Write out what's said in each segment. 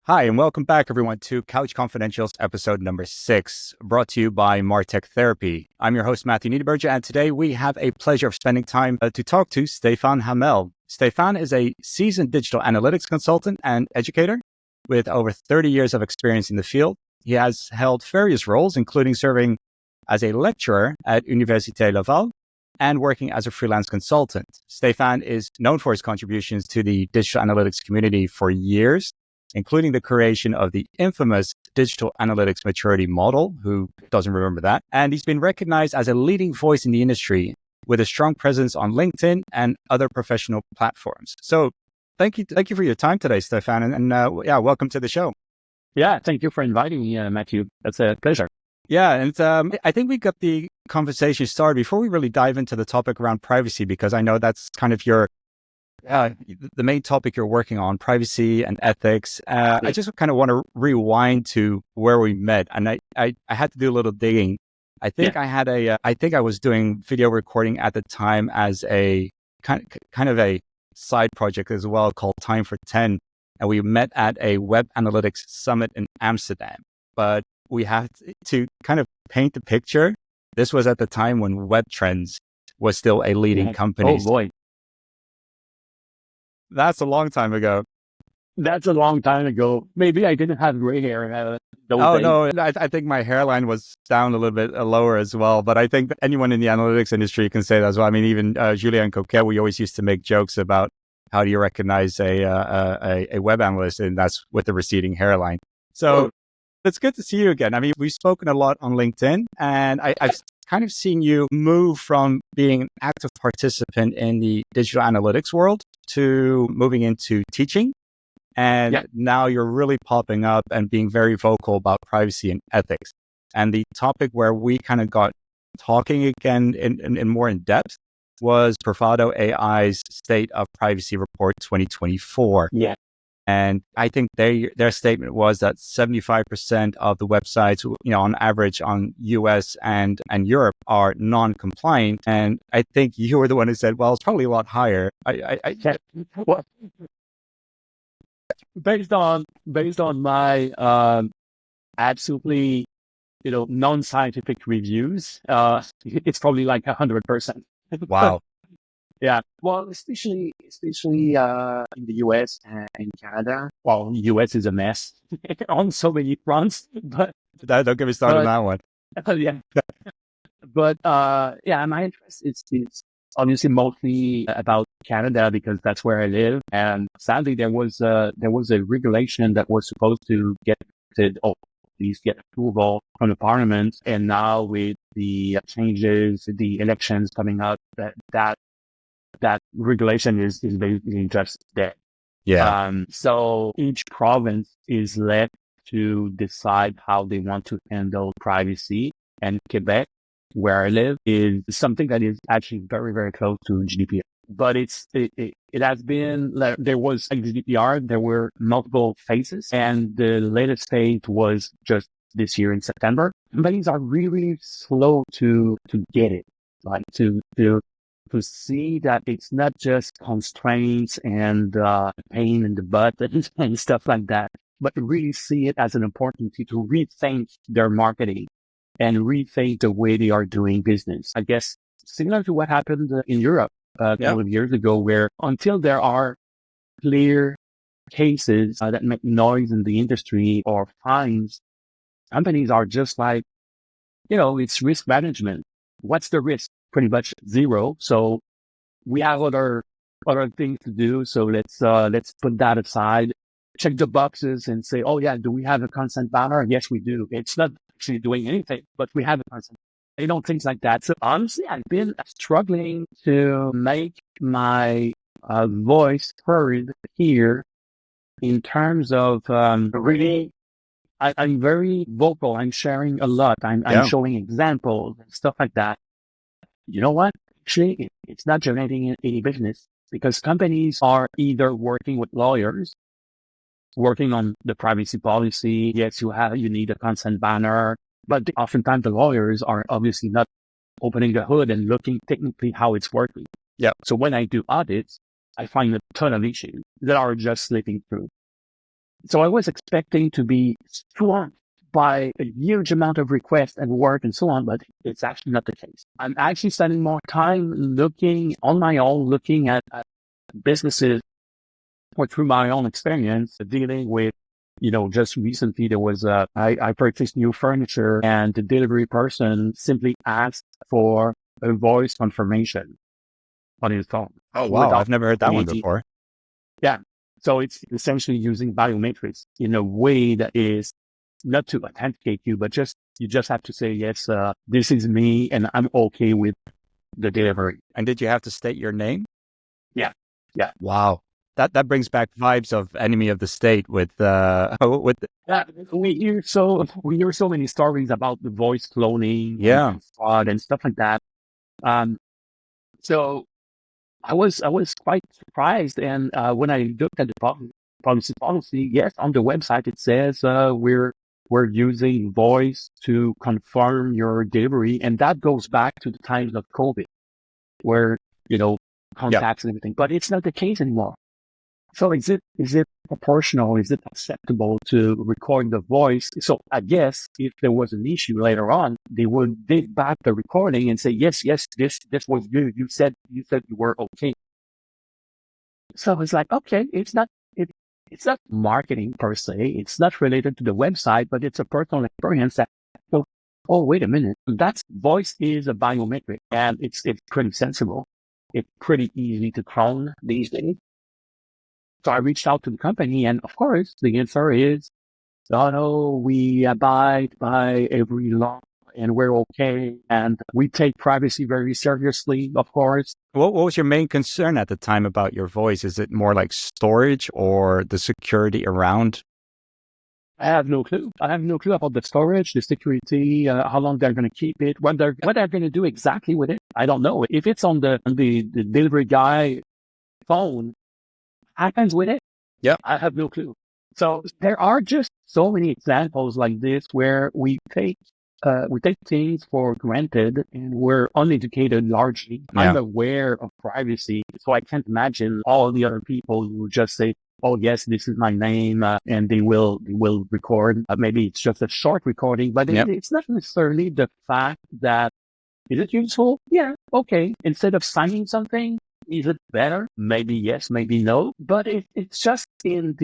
Hi, and welcome back, everyone, to Couch Confidentials episode number 6, brought to you by Martech Therapy. I'm your host, Matthew Niederberger, and today we have a pleasure of spending time to talk to Stéphane Hamel. Stéphane is a seasoned digital analytics consultant and educator with over 30 years of experience in the field. He has held various roles, including serving as a lecturer at Université Laval and working as a freelance consultant. Stéphane is known for his contributions to the digital analytics community for years, including the creation of the infamous digital analytics maturity model. Who doesn't remember that? And he's been recognized as a leading voice in the industry with a strong presence on LinkedIn and other professional platforms. So thank you for your time today, Stéphane, and welcome to the show. Yeah, thank you for inviting me, Matthew. That's a pleasure. Yeah, and I think we got the conversation started before we really dive into the topic around privacy, because I know that's kind of the main topic you're working on, privacy and ethics. I just kind of want to rewind to where we met, and I had to do a little digging. I think I was doing video recording at the time as a kind of a side project as well, called Time for 10, and we met at a web analytics summit in Amsterdam. But we had to kind of paint the picture. This was at the time when Webtrends was still a leading company. Oh boy. That's a long time ago. That's a long time ago. Maybe I didn't have gray hair. No, I think my hairline was down a little bit lower as well. But I think anyone in the analytics industry can say that as well. I mean, even Julien Coquet, we always used to make jokes about how do you recognize a web analyst, and that's with the receding hairline. So it's good to see you again. I mean, we've spoken a lot on LinkedIn, and I've kind of seen you move from being an active participant in the digital analytics world to moving into teaching. And now you're really popping up and being very vocal about privacy and ethics. And the topic where we kind of got talking again in more in depth was Bravado AI's State of Privacy Report 2024. Yeah. And I think their statement was that 75% of the websites, on average on US and Europe, are non-compliant. And I think you were the one who said, well, it's probably a lot higher. Based on my absolutely non-scientific reviews, it's probably like 100%. Wow. Yeah. Well, especially in the US and Canada. Well, US is a mess on so many fronts, but don't get me started on that one. Yeah. But my interest is obviously mostly about Canada, because that's where I live. And sadly, there was a regulation that was supposed to get approval from the parliament. And now with the changes, the elections coming up, that regulation is basically just dead. Yeah. So each province is left to decide how they want to handle privacy. And Quebec, where I live, is something that is actually very, very close to GDPR. But it has been, there was GDPR, there were multiple phases, and the latest phase was just this year in September. Companies are really slow to get it, like to see that it's not just constraints and pain in the butt and stuff like that, but really see it as an opportunity to rethink their marketing and rethink the way they are doing business. I guess similar to what happened in Europe a couple of years ago, where until there are clear cases that make noise in the industry or fines, companies are just like, it's risk management. What's the risk? Pretty much zero. So we have other things to do. So let's put that aside, check the boxes and say, oh yeah, do we have a consent banner? Yes, we do. It's not actually doing anything, but we have a consent. Things like that. So honestly, I've been struggling to make my voice heard here in terms of really. I'm very vocal. I'm sharing a lot. I'm showing examples and stuff like that. You know what? Actually, it's not generating any business, because companies are either working with lawyers, working on the privacy policy. Yes, you need a consent banner, but oftentimes the lawyers are obviously not opening the hood and looking technically how it's working. Yeah. So when I do audits, I find a ton of issues that are just slipping through. So I was expecting to be swamped by a huge amount of requests and work and so on, but it's actually not the case. I'm actually spending more time looking on my own, looking at businesses or through my own experience dealing with, just recently there was I purchased new furniture and the delivery person simply asked for a voice confirmation on his phone. Oh, wow. I've never heard that one before. Yeah. So it's essentially using biometrics in a way that is not to authenticate you, but you just have to say, yes, this is me and I'm okay with the delivery. And did you have to state your name? Yeah. Yeah. Wow. That brings back vibes of Enemy of the State with Yeah, we hear so many stories about the voice cloning and fraud and stuff like that. So I was quite surprised, and when I looked at the policy, yes, on the website it says we're using voice to confirm your delivery, and that goes back to the times of COVID, where contacts and everything. But it's not the case anymore. So is it proportional? Is it acceptable to record the voice? So I guess if there was an issue later on, they would dig back the recording and say, yes, this was you. You said you were okay. So it's like, okay, it's not marketing per se. It's not related to the website, but it's a personal experience that, oh, wait a minute. That voice is a biometric and it's pretty sensible. It's pretty easy to clone these days. So I reached out to the company, and of course, the answer is, oh no, we abide by every law and we're okay. And we take privacy very seriously, of course. What was your main concern at the time about your voice? Is it more like storage or the security around? I have no clue. I have no clue about the storage, the security, how long they're going to keep it, what they're going to do exactly with it. I don't know. If it's on the delivery guy phone, happens with it? Yeah. I have no clue. So there are just so many examples like this where we take things for granted and we're uneducated largely. Yeah. I'm aware of privacy, so I can't imagine all the other people who just say, oh yes, this is my name, and they will record. Maybe it's just a short recording, but it's not necessarily the fact that, is it useful? Yeah, okay. Instead of signing something, is it better? Maybe yes, maybe no. But it's just in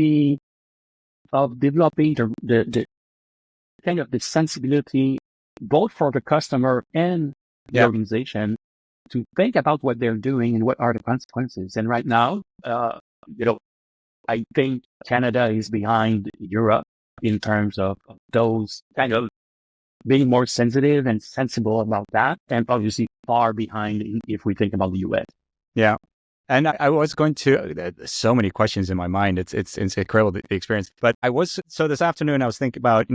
of developing the kind of the sensibility, both for the customer and the organization, to think about what they're doing and what are the consequences. And right now, I think Canada is behind Europe in terms of those kind of being more sensitive and sensible about that, and obviously far behind if we think about the US. Yeah. And I was going to, so many questions in my mind. It's incredible, the experience. But so this afternoon, I was thinking about,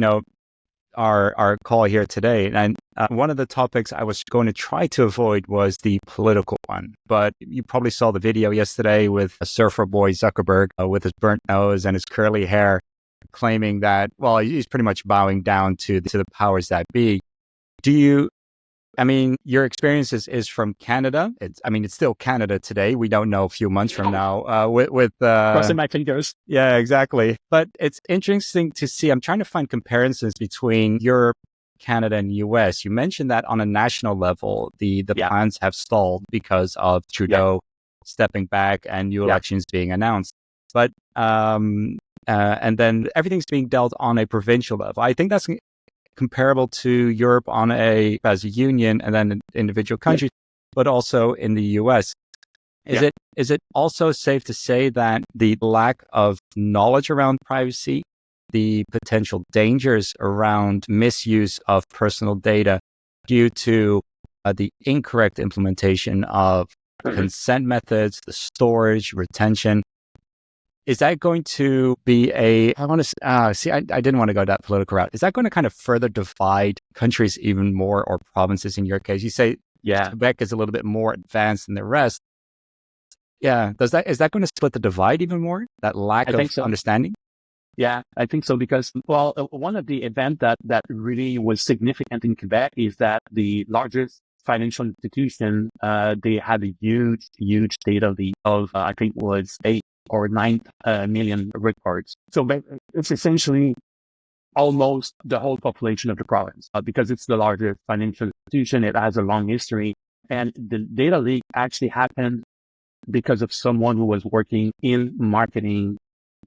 our call here today. And one of the topics I was going to try to avoid was the political one. But you probably saw the video yesterday with a surfer boy Zuckerberg with his burnt nose and his curly hair, claiming that, well, he's pretty much bowing down to the powers that be. Your experience is from Canada. It's still Canada today. We don't know a few months from now. Crossing my fingers. Yeah, exactly. But it's interesting to see. I'm trying to find comparisons between Europe, Canada, and US. You mentioned that on a national level, the plans have stalled because of Trudeau stepping back and new elections being announced. But and then everything's being dealt on a provincial level. I think that's comparable to Europe as a union and then individual countries, but also in the US. Is it also safe to say that the lack of knowledge around privacy, the potential dangers around misuse of personal data due to the incorrect implementation of consent methods, the storage, retention, is that going to be I didn't want to go that political route. Is that going to kind of further divide countries even more, or provinces in your case? You say Quebec is a little bit more advanced than the rest. Yeah. Is that going to split the divide even more? That lack of understanding? Yeah, I think so, because, one of the events that really was significant in Quebec is that the largest financial institution, they had a huge data leak of, I think it was or 9 million records. So it's essentially almost the whole population of the province because it's the largest financial institution. It has a long history. And the data leak actually happened because of someone who was working in marketing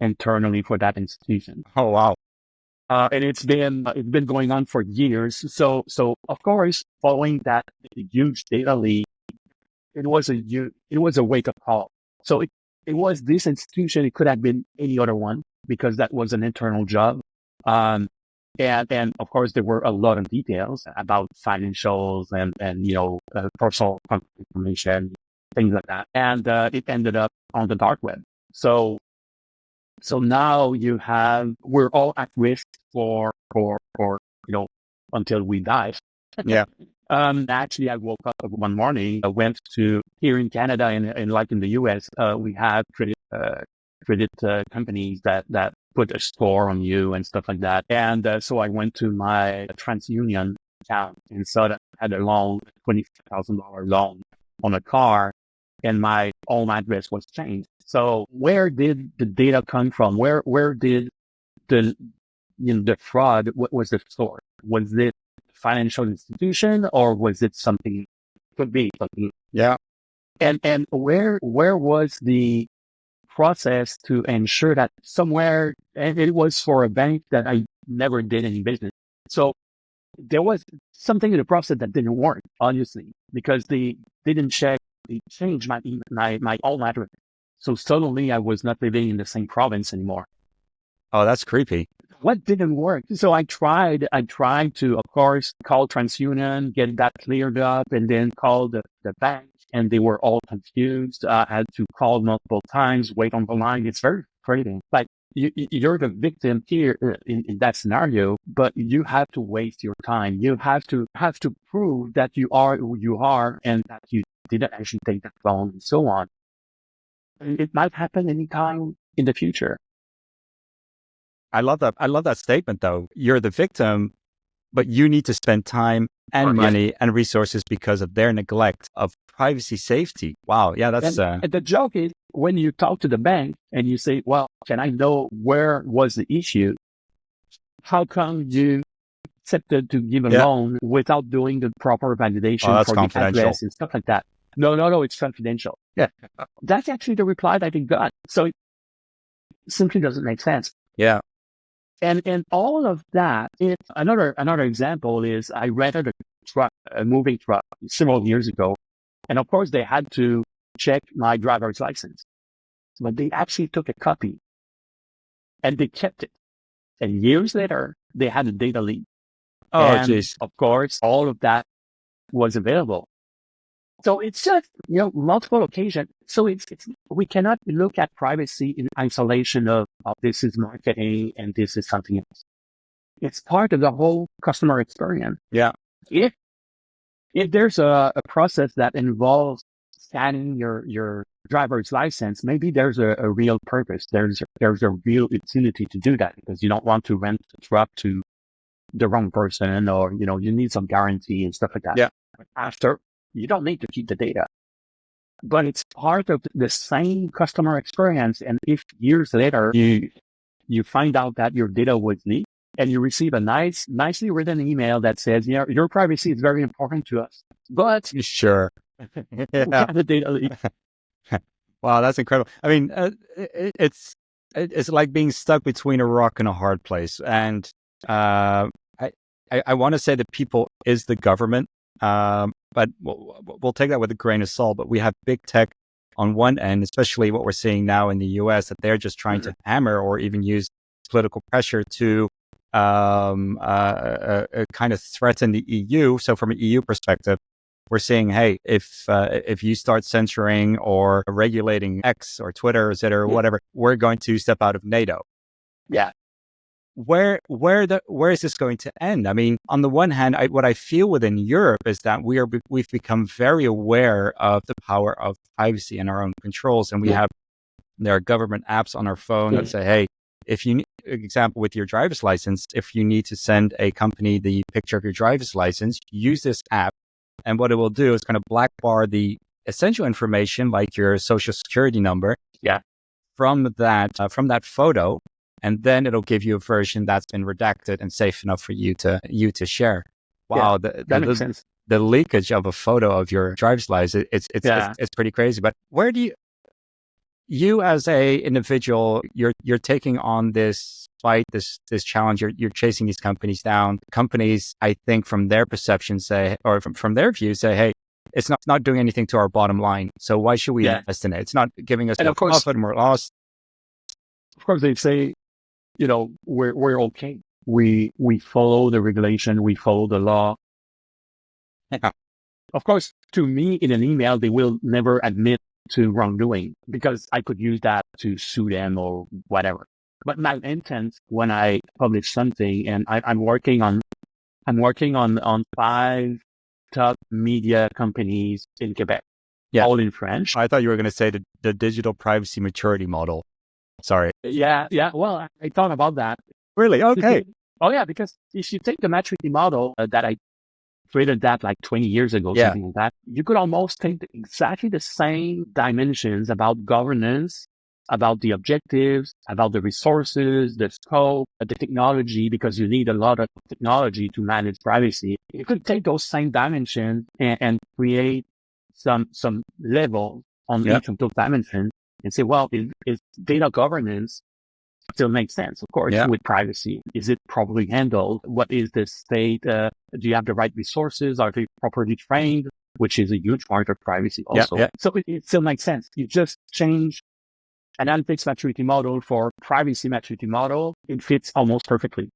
internally for that institution. Oh, wow. And it's been going on for years. So of course, following that huge data leak, it was a wake up call. So it was this institution. It could have been any other one because that was an internal job. And of course, there were a lot of details about financials and personal information, things like that. And it ended up on the dark web. So now we're all at risk for until we die. Yeah. Actually, I woke up one morning. I went to here in Canada and like in the US, we have credit companies that put a score on you and stuff like that. And so I went to my TransUnion account and saw that I had a loan, $20,000 loan on a car, and my home address was changed. So where did the data come from? Where did the fraud? What was the source? Was it financial institution or was it something? Could be something. Yeah. And where was the process to ensure that somewhere? And it was for a bank that I never did any business. So there was something in the process that didn't work, obviously, because they didn't check. They changed my home address. So suddenly I was not living in the same province anymore. Oh, that's creepy. What didn't work? So I tried to, of course, call TransUnion, get that cleared up, and then call the bank, and they were all confused. I had to call multiple times, wait on the line. It's very frustrating. Like you're the victim here in that scenario, but you have to waste your time. You have to prove that you are who you are and that you didn't actually take that phone and so on. It might happen anytime in the future. I love that. I love that statement, though. You're the victim, but you need to spend time and money and resources because of their neglect of privacy safety. Wow. Yeah, that's... And the joke is when you talk to the bank and you say, well, can I know where was the issue? How come you accepted to give a loan without doing the proper validation for the address and stuff like that? No, it's confidential. Yeah. That's actually the reply that it got. So it simply doesn't make sense. Yeah. And all of that, another example is I rented a moving truck several years ago. And of course they had to check my driver's license, but they actually took a copy and they kept it. And years later, they had a data leak. Oh, geez. Of course, all of that was available. So it's just, multiple occasions. So it's we cannot look at privacy in isolation of this is marketing and this is something else. It's part of the whole customer experience. Yeah. If there's a process that involves scanning your driver's license, maybe there's a real purpose. There's a real utility to do that because you don't want to rent a truck to the wrong person or, you need some guarantee and stuff like that. Yeah. But after, you don't need to keep the data, but it's part of the same customer experience. And if years later you find out that your data was leaked and you receive a nicely written email that says, your privacy is very important to us, but sure, we got the data leak. Wow, that's incredible. I mean, it's like being stuck between a rock and a hard place. And I want to say that people is the government. But we'll take that with a grain of salt. But we have big tech on one end, especially what we're seeing now in the US, that they're just trying to hammer or even use political pressure to kind of threaten the EU. So from an EU perspective, we're seeing, hey, if you start censoring or regulating X or Twitter or Twitter or whatever, we're going to step out of NATO. Yeah. Where is this going to end? I mean, on the one hand, what I feel within Europe is that we've become very aware of the power of privacy and our own controls, and there are government apps on our phone that say, hey, if you, example with your driver's license, if you need to send a company the picture of your driver's license, use this app, and what it will do is kind of black bar the essential information like your social security number. Yeah. from that photo, and then it'll give you a version that's been redacted and safe enough for you to share. Wow, that makes sense. The leakage of a photo of your driver's license, it's pretty crazy. But where do you as a individual, you're taking on this fight, this challenge, you're chasing these companies down. Companies, I think from their perception say, or from their view say, hey, it's not doing anything to our bottom line. So why should we invest in it? It's not giving us more profit, more loss. Of course, they say, we're okay. We follow the regulation, we follow the law. Of course, to me, in an email, they will never admit to wrongdoing because I could use that to sue them or whatever. But my intent when I publish something, and I'm working on 5 top media companies in Quebec, all in French. I thought you were going to say the digital privacy maturity model. Sorry. Yeah. Well, I thought about that. Really? Okay. Because if you take the maturity model that I created that like 20 years ago, something like that, you could almost take exactly the same dimensions about governance, about the objectives, about the resources, the scope, the technology, because you need a lot of technology to manage privacy. You could take those same dimensions and create some level on each of those dimensions and say, well, is data governance still makes sense, of course, with privacy? Is it properly handled? What is the state? Do you have the right resources? Are they properly trained? Which is a huge part of privacy also. So it still makes sense. You just change analytics maturity model for privacy maturity model. It fits almost perfectly.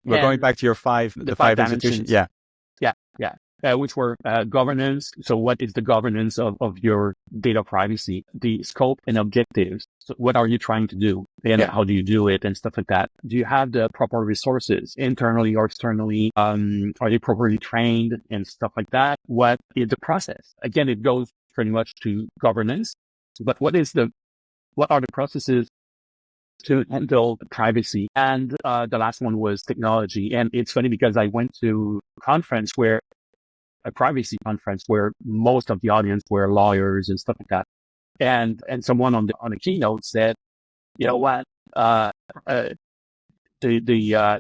We're going back to your five institutions. Which were governance. So what is the governance of your data privacy? The scope and objectives. So what are you trying to do? And how do you do it and stuff like that? Do you have the proper resources internally or externally? Are they properly trained and stuff like that? What is the process? Again, it goes pretty much to governance. But what are the processes to handle privacy? And the last one was technology. And it's funny because I went to a privacy conference where most of the audience were lawyers and stuff like that. And someone on the keynote said, you know what, the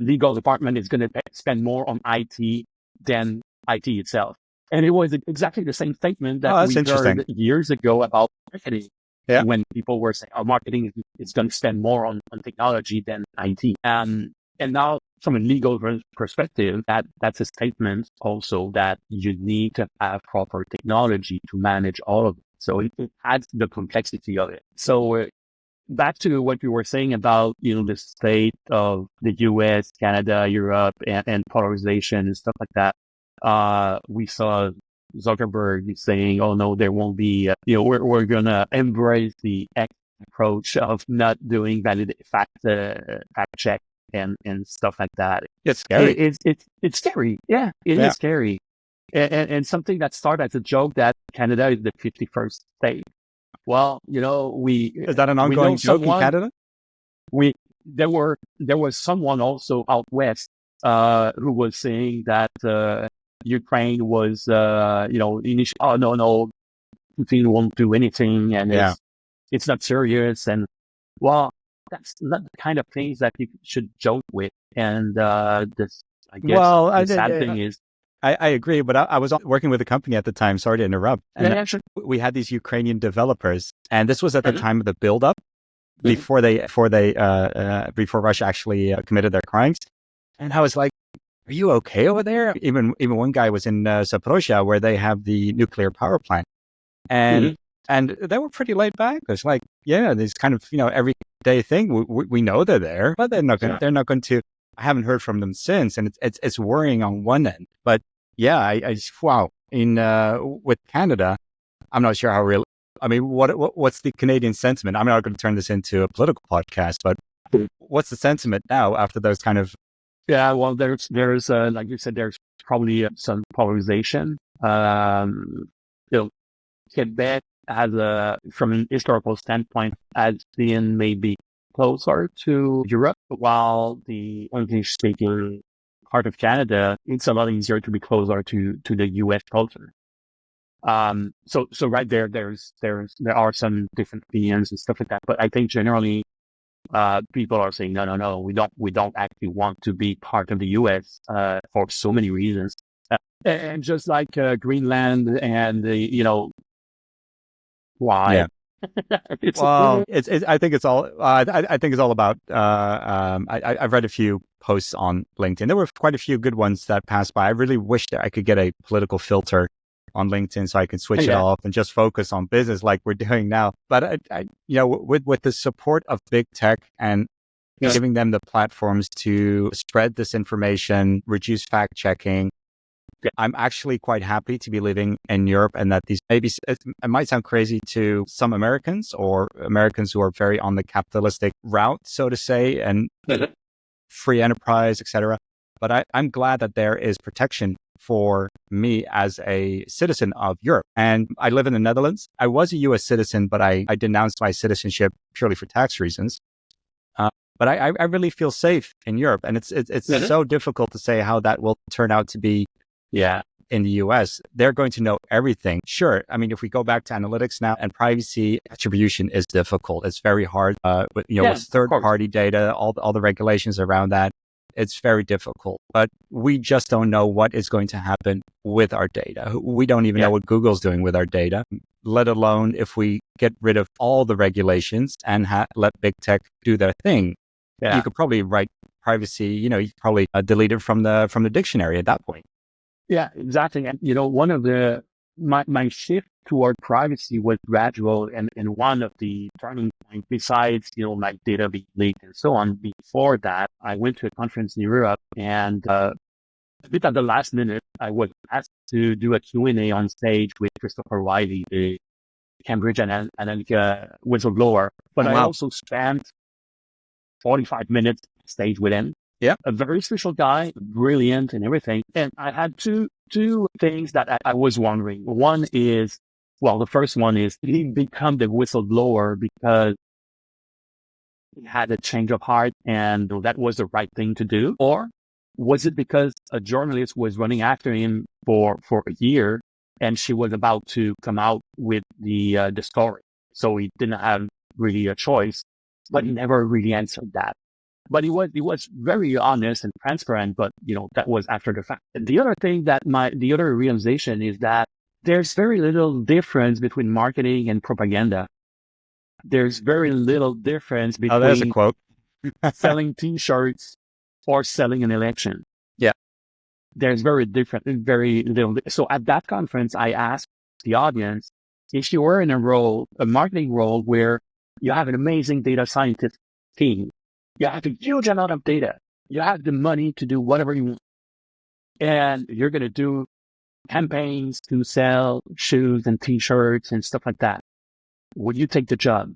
legal department is going to spend more on IT than IT itself. And it was exactly the same statement that we heard years ago about marketing. When people were saying, marketing is going to spend more on technology than IT. And now, from a legal perspective, that's a statement also that you need to have proper technology to manage all of it. So it adds to the complexity of it. So back to what you were saying about, the state of the US, Canada, Europe, and polarization and stuff like that. We saw Zuckerberg saying, oh no, there won't be, we're going to embrace the X approach of not doing fact check and stuff like that. It's scary. It's scary. Yeah, it is scary. And something that started as a joke that Canada is the 51st state. Well, is that an ongoing joke in Canada? There was someone also out west who was saying that Ukraine was initially, oh no, Putin won't do anything and it's not serious. And well, that's not the kind of things that you should joke with. And this, I guess, the sad thing is, I agree, but I was working with a company at the time. Sorry to interrupt. And we had these Ukrainian developers, and this was at the time of the build-up before Russia actually committed their crimes. And I was like, "Are you okay over there?" Even one guy was in Zaporozhye, where they have the nuclear power plant, and they were pretty laid back. It's like, this kind of everyday thing. We know they're there, but they're not going to. I haven't heard from them since, and it's worrying on one end. But with Canada, I'm not sure how real. I mean, what's the Canadian sentiment? I'm not going to turn this into a political podcast, but what's the sentiment now after those kind of? Yeah, well, there's like you said, there's probably some polarization. Quebec from an historical standpoint, has been maybe closer to Europe, while the English-speaking part of Canada, it's a lot easier to be closer to the US culture. So right there, there are some different opinions and stuff like that. But I think generally, people are saying, no, we don't actually want to be part of the US, for so many reasons. And just like, Greenland and why? Yeah. It's Well, I think it's all. I think it's all about. I've read a few posts on LinkedIn. There were quite a few good ones that passed by. I really wish that I could get a political filter on LinkedIn so I can switch it yeah, off and just focus on business like we're doing now. But with the support of big tech and yeah, giving them the platforms to spread this information, reduce fact checking, yeah, I'm actually quite happy to be living in Europe, and that these maybe it might sound crazy to some Americans or Americans who are very on the capitalistic route, so to say, and free enterprise, etc. But I'm glad that there is protection for me as a citizen of Europe. And I live in the Netherlands. I was a US citizen, but I denounced my citizenship purely for tax reasons. Uh, but I really feel safe in Europe. And it's so difficult to say how that will turn out to be yeah, in the US. They're going to know everything. Sure. I mean, if we go back to analytics now, and privacy attribution is difficult. It's very hard. With yeah, with of third course. party data, all the regulations around that, it's very difficult. But we just don't know what is going to happen with our data. We don't even know what Google's doing with our data, let alone if we get rid of all the regulations and let big tech do their thing. Yeah. You could probably write privacy, you could probably delete it from the dictionary at that point. Yeah, exactly. And one of my shift toward privacy was gradual, and one of the turning points, besides my data being leaked and so on. Before that, I went to a conference in Europe, and a bit at the last minute, I was asked to do a Q&A on stage with Christopher Wiley, the Cambridge Analytica whistleblower. But Oh, I wow. also spent 45 minutes stage with him. Yeah. A very special guy, brilliant and everything. And I had two things that I was wondering. One is, the first one is, did he become the whistleblower because he had a change of heart and that was the right thing to do? Or was it because a journalist was running after him for a year and she was about to come out with the story? So he didn't have really a choice, but he never really answered that. But he was very honest and transparent, but that was after the fact. And the other thing the other realization is that there's very little difference between marketing and propaganda. There's very little difference Oh, there's a between quote. selling t-shirts or selling an election. Yeah. There's very little. So at that conference, I asked the audience, if you were in a marketing role where you have an amazing data scientist team, you have a huge amount of data, you have the money to do whatever you want, and you're going to do campaigns to sell shoes and t-shirts and stuff like that, would you take the job?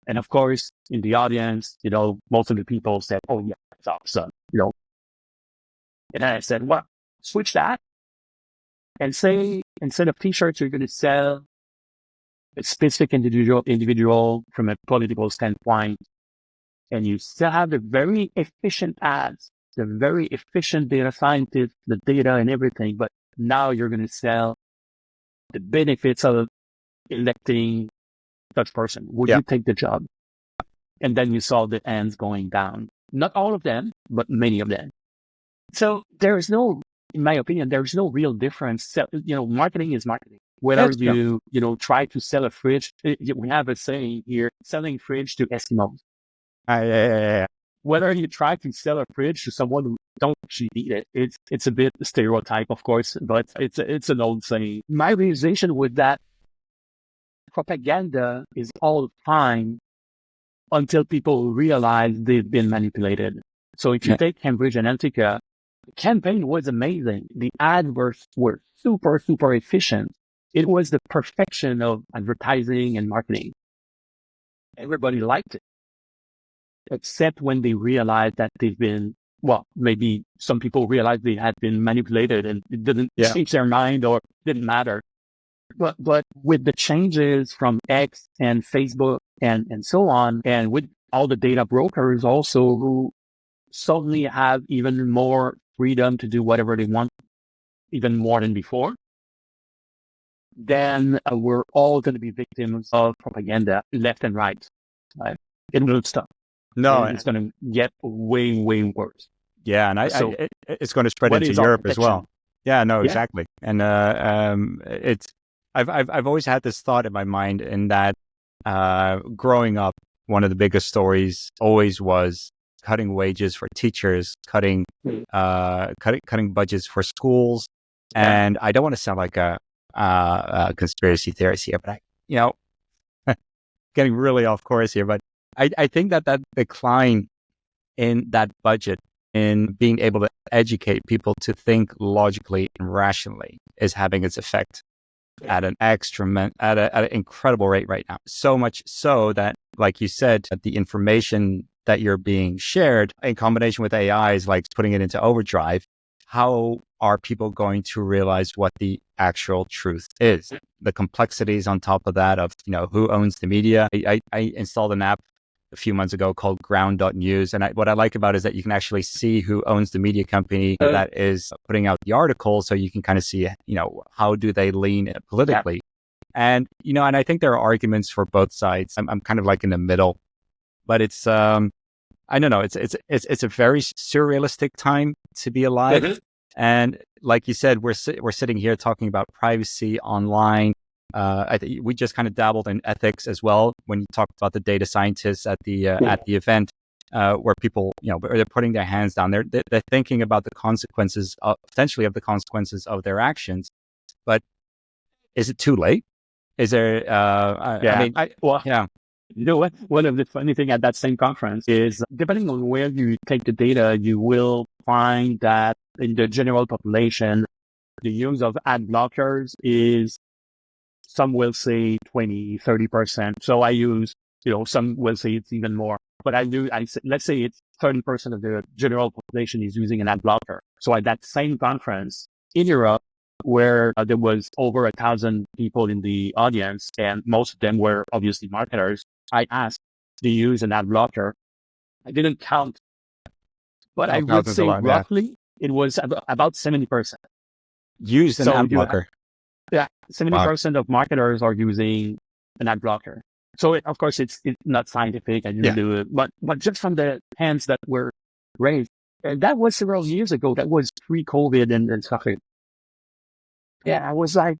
And of course, in the audience, most of the people said, oh yeah, that's awesome, And then I said, well, switch that and say, instead of t-shirts, you're going to sell a specific individual from a political standpoint, and you still have the very efficient ads, the very efficient data scientists, the data and everything, but now you're going to sell the benefits of electing such person. Would Yeah. you take the job? And then you saw the ends going down. Not all of them, but many of them. So there is no, in my opinion, there is no real difference. So, marketing is marketing. Whether That's true. you try to sell a fridge, we have a saying here, selling fridge to Eskimos. Yeah. Whether you try to sell a fridge to someone who don't actually need it, it's a bit stereotype, of course, but it's an old saying. My realization was that propaganda is all fine until people realize they've been manipulated. So if you take Cambridge Analytica, the campaign was amazing. The ads were super, super efficient. It was the perfection of advertising and marketing. Everybody liked it, except when they realized that they've been, maybe some people realized they had been manipulated and it didn't change their mind or didn't matter. But with the changes from X and Facebook and so on, and with all the data brokers also who suddenly have even more freedom to do whatever they want, even more than before, then we're all going to be victims of propaganda left and right. Right? It will stop. No, And it's going to get way, way worse. yeah, and So it's going to spread what into is our Europe as protection? well. Yeah, no, Yeah. exactly. And it's I've always had this thought in my mind in that growing up, one of the biggest stories always was cutting wages for teachers, cutting budgets for schools. Yeah. And I don't want to sound like a conspiracy theorist here, but getting really off course here, but I think that decline in that budget, in being able to educate people to think logically and rationally, is having its effect at an at an incredible rate right now. So much so that, like you said, that the information that you're being shared in combination with AI is like putting it into overdrive. How are people going to realize what the actual truth is? The complexities on top of that of, who owns the media. I installed an app a few months ago called ground.news. And what I like about it is that you can actually see who owns the media company that is putting out the article. So you can kind of see, how do they lean politically? Yeah. And I think there are arguments for both sides. I'm kind of like in the middle, but it's, I don't know. It's a very surrealistic time to be alive. Mm-hmm. And like you said, we're sitting here talking about privacy online. I think we just kind of dabbled in ethics as well when you talked about the data scientists at the event, where people, they're putting their hands down. They're thinking about the consequences, potentially of the consequences of their actions. But is it too late? Is there? Yeah. You know what? One of the funny thing at that same conference is, depending on where you take the data, you will find that in the general population, the use of ad blockers is, some will say 20, 30%. So I use, some will say it's even more, but let's say it's 30% of the general population is using an ad blocker. So at that same conference in Europe, where there was over 1,000 people in the audience, and most of them were obviously marketers, I asked, do you use an ad blocker? I didn't count, but I would say roughly it was about 70%. Use an ad blocker. 70% of marketers are using an ad blocker. So of course it's not scientific. I didn't do it, but just from the hands that were raised, and that was several years ago. That was pre-COVID and stuff. Yeah, I was like,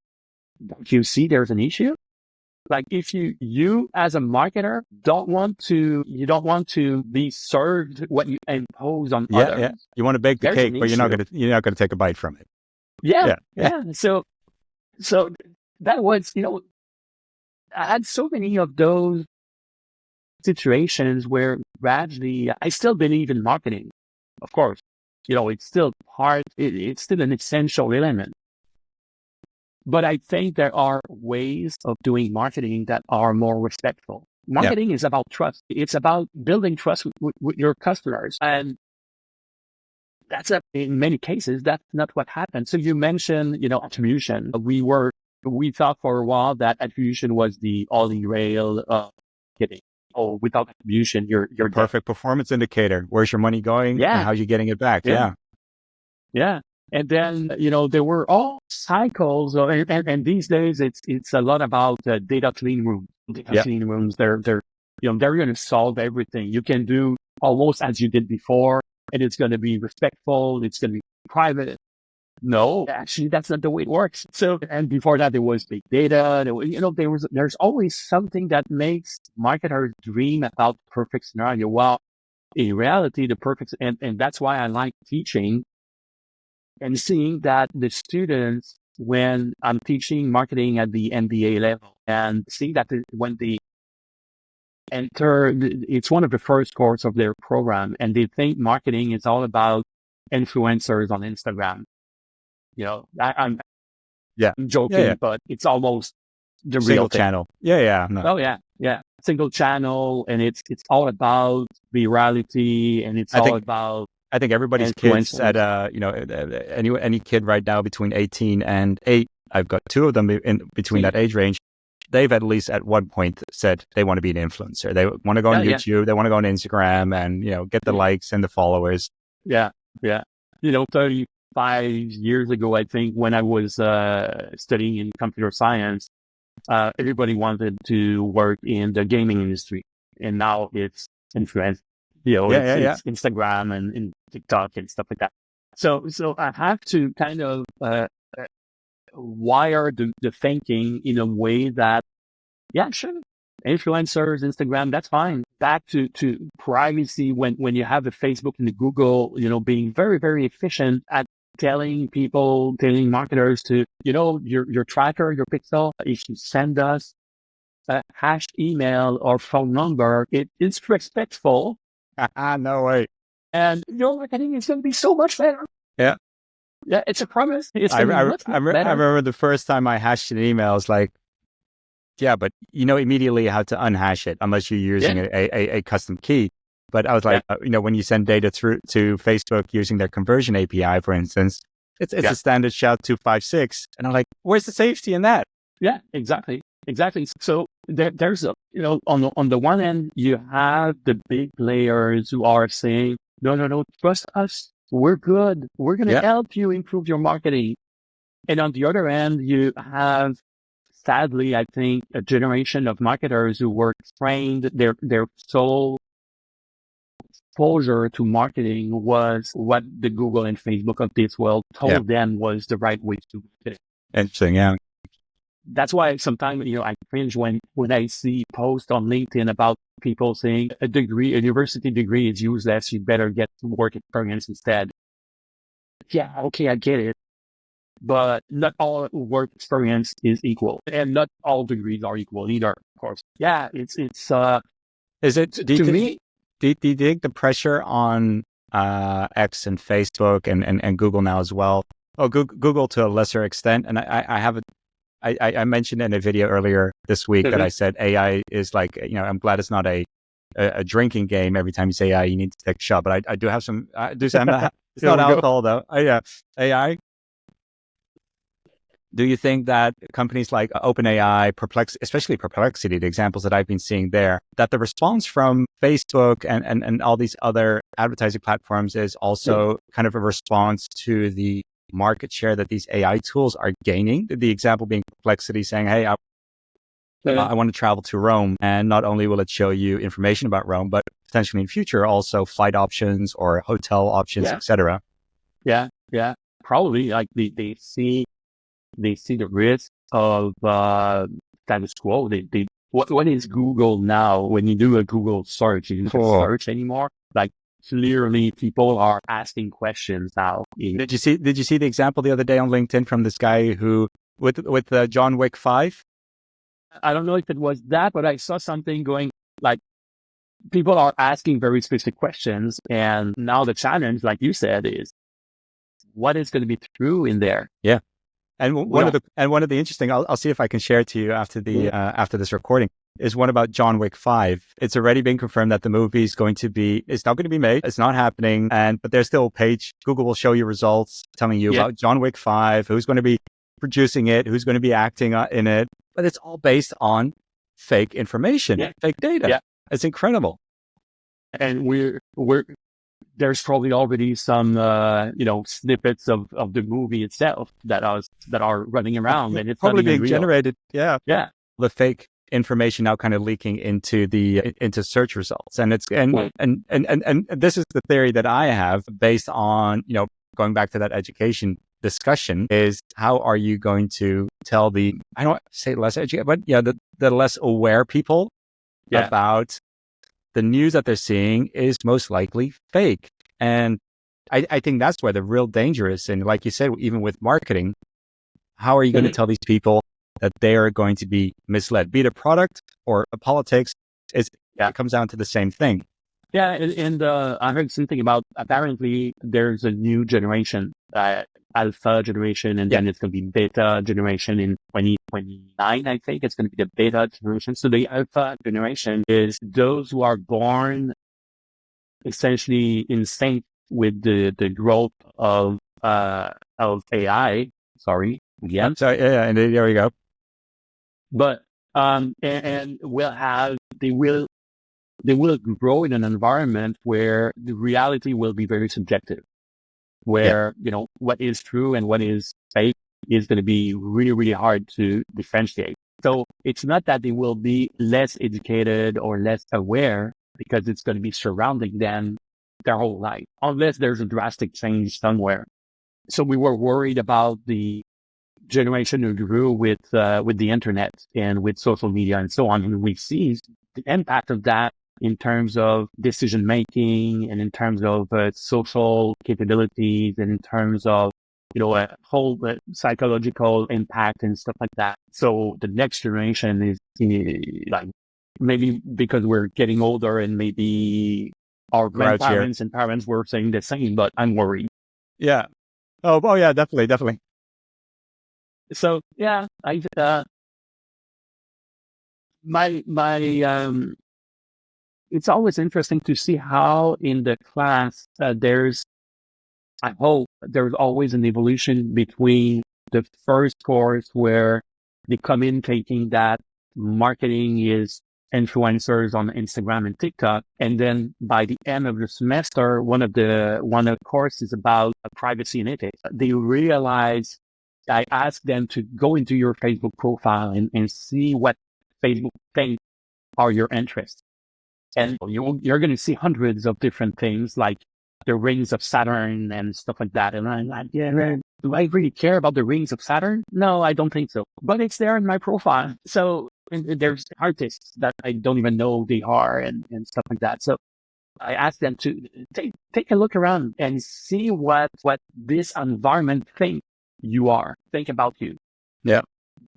don't you see there's an issue? Like, if you as a marketer don't want to be served what you impose on others. Yeah. You want to bake the cake, but you're not gonna take a bite from it. Yeah. So that was, I had so many of those situations where gradually I still believe in marketing. Of course, it's still it's still an essential element. But I think there are ways of doing marketing that are more respectful. Marketing is about trust. It's about building trust with your customers. And in many cases, that's not what happened. So you mentioned, attribution. We thought for a while that attribution was the holy grail of marketing. Oh, without attribution, you're perfect performance indicator. Where's your money going? Yeah. And how are you getting it back? Yeah. And then, there were all cycles and these days it's a lot about data clean rooms. Clean rooms, they're going to solve everything. You can do almost as you did before, and it's going to be respectful. It's going to be private. No, actually, that's not the way it works. So, and before that, there was big data. There's always something that makes marketers dream about the perfect scenario. Well, in reality, and that's why I like teaching and seeing that the students, when I'm teaching marketing at the MBA level, and seeing that when they enter, it's one of the first course of their program, and they think marketing is all about influencers on Instagram. I'm joking, but it's almost the real thing. Channel. Yeah. No. Oh yeah. Single channel, and it's all about virality, and it's all about. I think everybody's kids at any kid right now between 18 and 8. I've got two of them in between that age range. They've at least at one point said they want to be an influencer. They want to go on YouTube. They want to go on Instagram and get the likes and the followers. Yeah. 30 5 years ago, I think, when I was studying in computer science, everybody wanted to work in the gaming industry, and now it's influence. It's Instagram and TikTok and stuff like that. So I have to kind of wire the thinking in a way that, yeah, sure, influencers, Instagram, that's fine. Back to privacy, when you have the Facebook and the Google, being very, very efficient at telling marketers to, your tracker, your pixel, if you send us a hashed email or phone number, it is respectful. No way. And your marketing is going to be so much better. Yeah. Yeah, it's a promise. It's I going to be much better. I remember the first time I hashed an email, I was like, yeah, but you know immediately how to unhash it unless you're using a custom key. But I was like, when you send data through to Facebook using their conversion API, for instance, it's a standard SHA-256. And I'm like, where's the safety in that? Yeah, exactly. So there's on the one end, you have the big players who are saying, no, trust us. We're good. We're going to help you improve your marketing. And on the other end, you have, sadly, I think, a generation of marketers who were trained, their sole exposure to marketing was what the Google and Facebook of this world told them was the right way to do it. Interesting, yeah. That's why sometimes, I cringe when I see posts on LinkedIn about people saying a university degree is useless. You better get work experience instead. Yeah, okay, I get it. But not all work experience is equal, and not all degrees are equal either, of course. Yeah, it's is it to me? Do you think the pressure on X and Facebook and Google now as well? Oh, Google to a lesser extent, and I mentioned in a video earlier this week that I said AI is like, I'm glad it's not a drinking game. Every time you say AI, you need to take a shot. But I do have some. It's not alcohol though. AI. Do you think that companies like OpenAI, especially Perplexity, the examples that I've been seeing there, that the response from Facebook and all these other advertising platforms is also kind of a response to the market share that these AI tools are gaining? The example being Perplexity saying, hey, I want to travel to Rome. And not only will it show you information about Rome, but potentially in future also flight options or hotel options, etc. Yeah. Probably like they see the risk of status quo. What is Google now? When you do a Google search, you don't search anymore. Like clearly, people are asking questions now. Did you see the example the other day on LinkedIn from this guy who with John Wick 5? I don't know if it was that, but I saw something going like people are asking very specific questions, and now the challenge, like you said, is what is going to be true in there. Yeah. And one of the interesting, I'll see if I can share it to you after after this recording, is one about John Wick 5. It's already been confirmed that the movie is it's not going to be made. It's not happening. But there's still a page. Google will show you results telling you about John Wick 5, who's going to be producing it, who's going to be acting in it. But it's all based on fake information, fake data. Yeah. It's incredible. And there's probably already some, snippets of the movie itself that are running around, and it's probably being generated. Yeah. Yeah. The fake information now kind of leaking into search results, and and this is the theory that I have based on, going back to that education discussion, is how are you going to tell I don't say less educated, but the less aware people about the news that they're seeing is most likely fake. And I think that's where the real danger is. And like you said, even with marketing, how are you going to tell these people that they are going to be misled? Be it a product or a politics, it comes down to the same thing. Yeah, and I heard something about, apparently there's a new generation, alpha generation, and then it's going to be beta generation in 2029, I think. It's going to be the beta generation. So the alpha generation is those who are born essentially in sync with the growth of AI. Sorry, again. So and there we go. But and they will grow in an environment where the reality will be very subjective. where, what is true and what is fake is going to be really, really hard to differentiate. So it's not that they will be less educated or less aware, because it's going to be surrounding them their whole life, unless there's a drastic change somewhere. So we were worried about the generation who grew with the internet and with social media and so on. And we see the impact of that in terms of decision making, and in terms of social capabilities, and in terms of a whole psychological impact and stuff like that. So the next generation is like, maybe because we're getting older, and maybe our grandparents and parents were saying the same, but I'm worried. Yeah. Oh yeah, definitely. So yeah, it's always interesting to see how in the class I hope there's always an evolution between the first course where they come in thinking that marketing is influencers on Instagram and TikTok. And then by the end of the semester, one of the course is about privacy and ethics. They realize, I ask them to go into your Facebook profile and see what Facebook thinks are your interests. And you're going to see hundreds of different things, like the rings of Saturn and stuff like that. And I'm like, yeah, do I really care about the rings of Saturn? No, I don't think so. But it's there in my profile. So there's artists that I don't even know they are, and stuff like that. So I asked them to take a look around and see what this environment think about you. Yeah.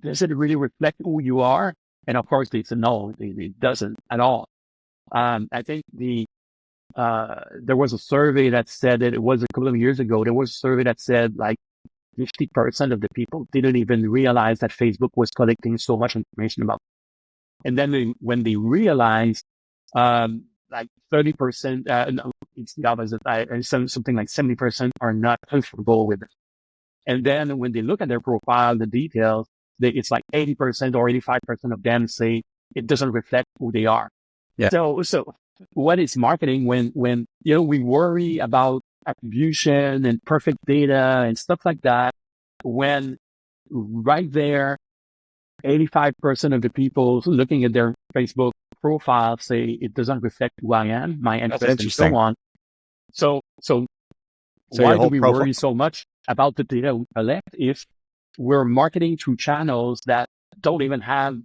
Does it really reflect who you are? And of course, they said, no, it doesn't at all. I think there was a survey that said that, it was a couple of years ago, there was a survey that said like 50% of the people didn't even realize that Facebook was collecting so much information about them. And then when they realized, like 30%, no, it's the opposite, something like 70% are not comfortable with it. And then when they look at their profile, the details, it's like 80% or 85% of them say it doesn't reflect who they are. Yeah. So what is marketing when we worry about attribution and perfect data and stuff like that, when right there 85% of the people looking at their Facebook profile say it doesn't reflect who I am, my interests, and so on. So why do we worry so much about the data we collect if we're marketing through channels that don't even have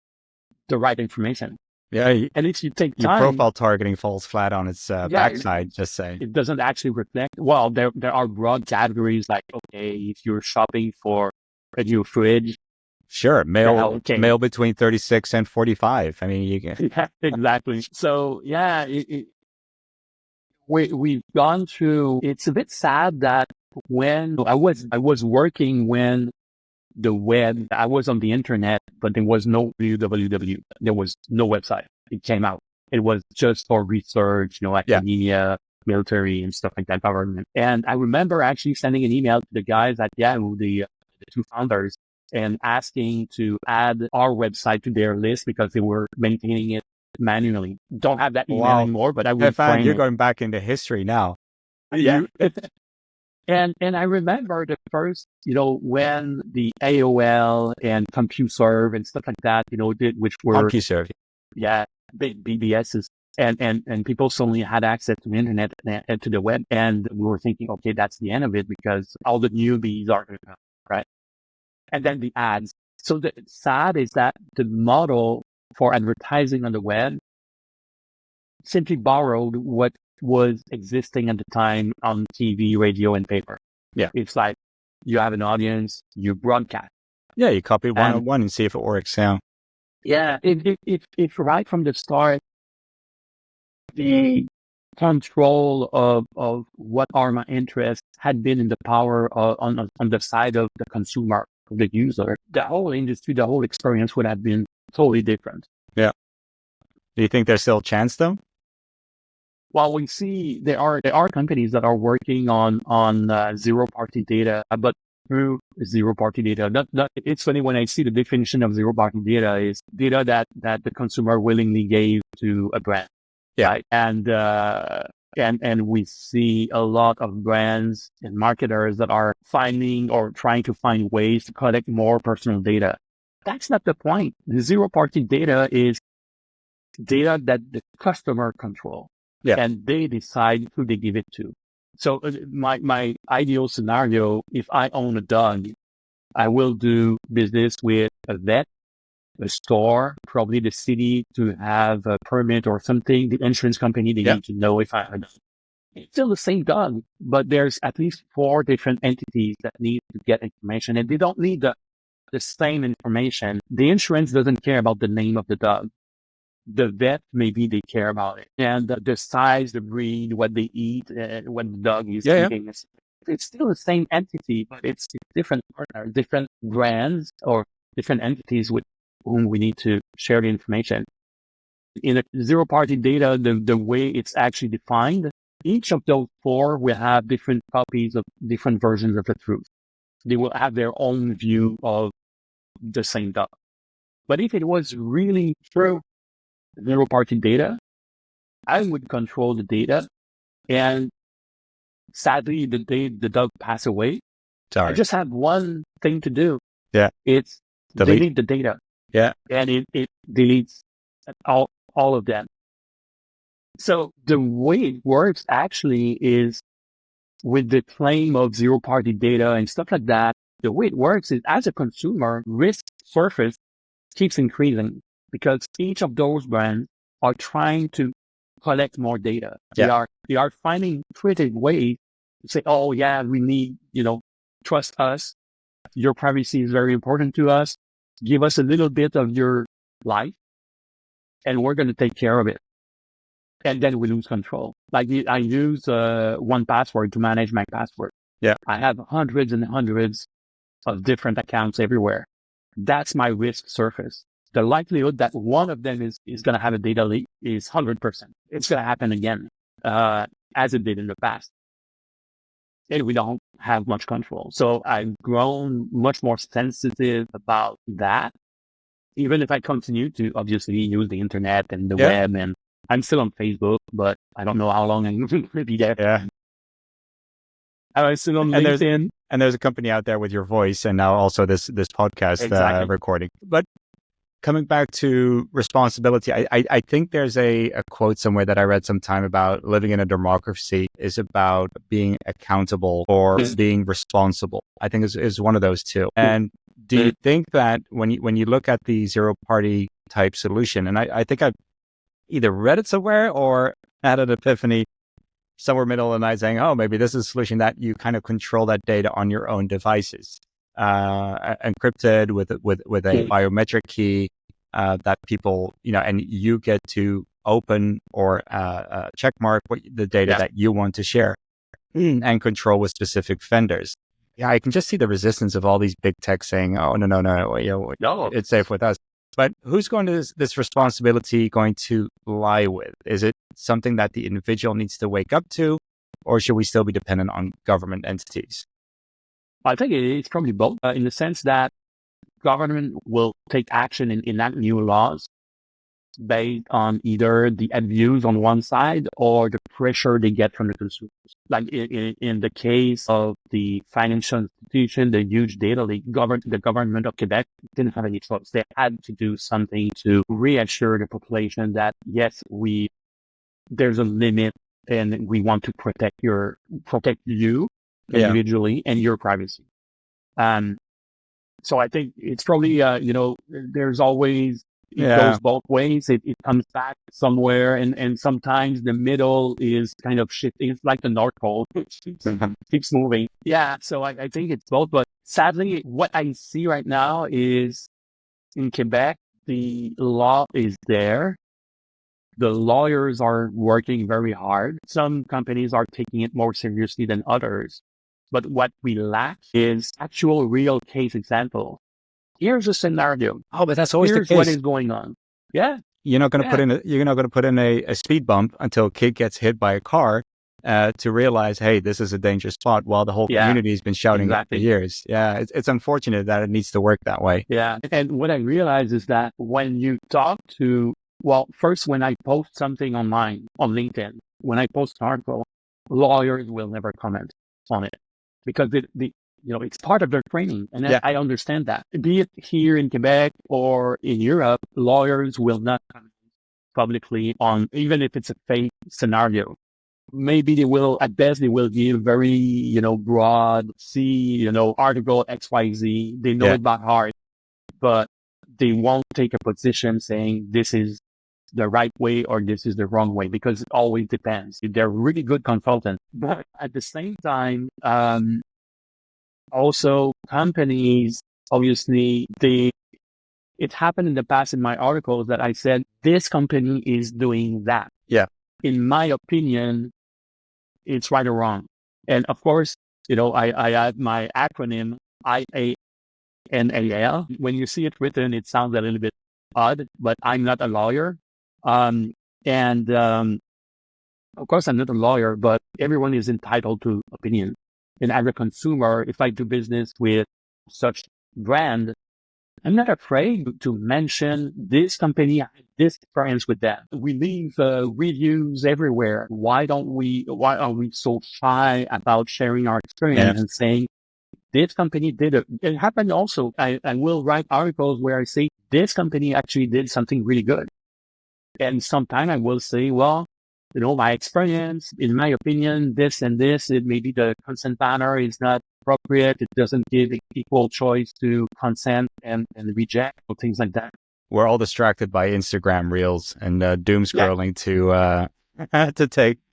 the right information? Yeah, and if you take time, your profile targeting falls flat on its backside. Just say it doesn't actually reflect. Well, there are broad categories like, okay, if you're shopping for a new fridge, sure, male between 36 and 45. I mean, you can. Yeah, exactly. So yeah, we've gone through. It's a bit sad that when I was working when the web, I was on the internet, but there was no www. There was no website. It came out. It was just for research, academia, military and stuff like that, government. And I remember actually sending an email to the guys at Yahoo, the two founders, and asking to add our website to their list because they were maintaining it manually. Don't have that email anymore, but I would find you're going back into history now. Yeah. And I remember the first, when the AOL and CompuServe and stuff like that, which were CompuServe, big BBSs, and people suddenly had access to the internet and to the web, and we were thinking, okay, that's the end of it because all the newbies are going to come, right? And then the ads. So the sad is that the model for advertising on the web simply borrowed what was existing at the time on TV, radio, and paper. Yeah. It's like you have an audience, you broadcast. Yeah, you copy one-on-one and see if it works. Yeah. Yeah, if right from the start, the control of what are my interests had been in the power on the side of the consumer, of the user, the whole industry, the whole experience would have been totally different. Yeah. Do you think there's still a chance though? Well, we see there are companies that are working on zero-party data, but through zero-party data. It's funny when I see the definition of zero-party data is data that the consumer willingly gave to a brand. Yeah. Right? And And we see a lot of brands and marketers that are finding or trying to find ways to collect more personal data. That's not the point. The zero-party data is data that the customer control, and they decide who they give it to. So my ideal scenario, if I own a dog, I will do business with a vet, a store, probably the city to have a permit or something, the insurance company, they need to know if I have a dog. It's still the same dog, but there's at least 4 different entities that need to get information, and they don't need the same information. The insurance doesn't care about the name of the dog. The vet, maybe they care about it. And the size, the breed, what they eat, what the dog is eating. It's still the same entity, but it's different partners, different brands or different entities with whom we need to share the information. In a zero-party data, the way it's actually defined, each of those 4 will have different copies of different versions of the truth. They will have their own view of the same dog. But if it was really true zero-party data, I would control the data. And sadly, the day the dog passed away, I just have one thing to do. It's delete the data. And it deletes all of them. So the way it works actually is with the claim of zero-party data and stuff like that. The way it works is, as a consumer, risk surface keeps increasing because each of those brands are trying to collect more data. They are finding creative ways to say, oh yeah, we need, trust us. Your privacy is very important to us. Give us a little bit of your life and we're going to take care of it. And then we lose control. Like I use 1Password to manage my password. I have hundreds and hundreds of different accounts everywhere. That's my risk surface. The likelihood that one of them is going to have a data leak is 100%. It's going to happen again, as it did in the past. And we don't have much control. So I've grown much more sensitive about that. Even if I continue to obviously use the internet and the web, and I'm still on Facebook, but I don't know how long I'm going to be there. I'm still on LinkedIn. And there's a company out there with your voice, and now also this podcast recording. But coming back to responsibility, I think there's a quote somewhere that I read sometime about living in a democracy is about being accountable or being responsible. I think is one of those two. And do you think that when you look at the zero-party type solution, and I think I've either read it somewhere or had an epiphany somewhere middle of the night saying, oh, maybe this is a solution that you kind of control that data on your own devices, encrypted with a biometric key that people, and you get to open or check mark the data that you want to share and control with specific vendors. Yeah, I can just see the resistance of all these big tech saying, oh, no, it's safe with us. But who's going to this responsibility going to lie with? Is it something that the individual needs to wake up to, or should we still be dependent on government entities? I think it's probably both, in the sense that government will take action and enact new laws based on either the abuse on one side or the pressure they get from the consumers. Like in the case of the financial institution, the huge data leak, the government of Quebec didn't have any choice. They had to do something to reassure the population that, yes, there's a limit and we want to protect you individually and your privacy. So I think it's probably, there's always, it goes both ways. It comes back somewhere, and sometimes the middle is kind of shifting. It's like the North Pole. It keeps moving. Yeah, so I think it's both. But sadly, what I see right now is in Quebec, the law is there. The lawyers are working very hard. Some companies are taking it more seriously than others. But what we lack is actual real case example. Here's a scenario. Oh, but that's always the case. Here's what is going on. Yeah. You're not going to put in a speed bump until a kid gets hit by a car to realize, hey, this is a dangerous spot, while the whole community has been shouting it for years. Yeah, it's unfortunate that it needs to work that way. Yeah. And what I realized is that when you talk to, first, when I post something online on LinkedIn, when I post an article, lawyers will never comment on it because it's part of their training. And Yeah. I understand that. Be it here in Quebec or in Europe, lawyers will not comment publicly on, even if it's a fake scenario. Maybe they will, at best, they will give very, broad, article XYZ. They know it by heart, but they won't take a position saying this is the right way or this is the wrong way, because it always depends. They're really good consultants. But at the same time, also companies, obviously, it happened in the past in my articles that I said, this company is doing that. Yeah. In my opinion, it's right or wrong. And of course, I have my acronym IANAL. When you see it written, it sounds a little bit odd, but I'm not a lawyer. Of course, I'm not a lawyer, but everyone is entitled to opinion. And as a consumer, if I do business with such brand, I'm not afraid to mention this company, this experience with them. We leave reviews everywhere. Why are we so shy about sharing our experience and saying, this company did it? It happened also. I will write articles where I say, this company actually did something really good. And sometimes I will say, well, my experience, in my opinion, this and this, maybe the consent banner is not appropriate. It doesn't give equal choice to consent and reject or things like that. We're all distracted by Instagram reels and doom scrolling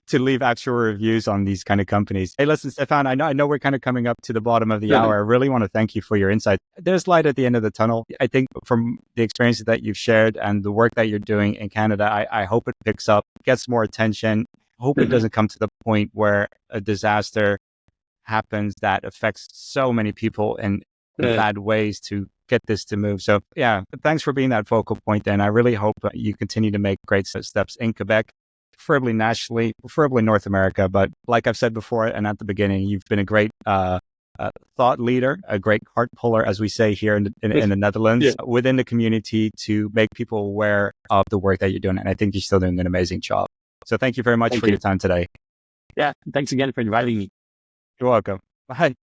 to leave actual reviews on these kind of companies. Hey, listen, Stéphane, I know we're kind of coming up to the bottom of the hour. I really want to thank you for your insight. There's light at the end of the tunnel. I think from the experiences that you've shared and the work that you're doing in Canada, I hope it picks up, gets more attention. Hope it doesn't come to the point where a disaster happens that affects so many people in bad ways to get this to move. So yeah, thanks for being that focal point. And I really hope you continue to make great steps in Quebec, preferably nationally, preferably North America. But like I've said before and at the beginning, you've been a great thought leader, a great heart puller, as we say here in the Netherlands, within the community to make people aware of the work that you're doing. And I think you're still doing an amazing job. So thank you very much for your time today. Yeah, thanks again for inviting me. You're welcome. Bye.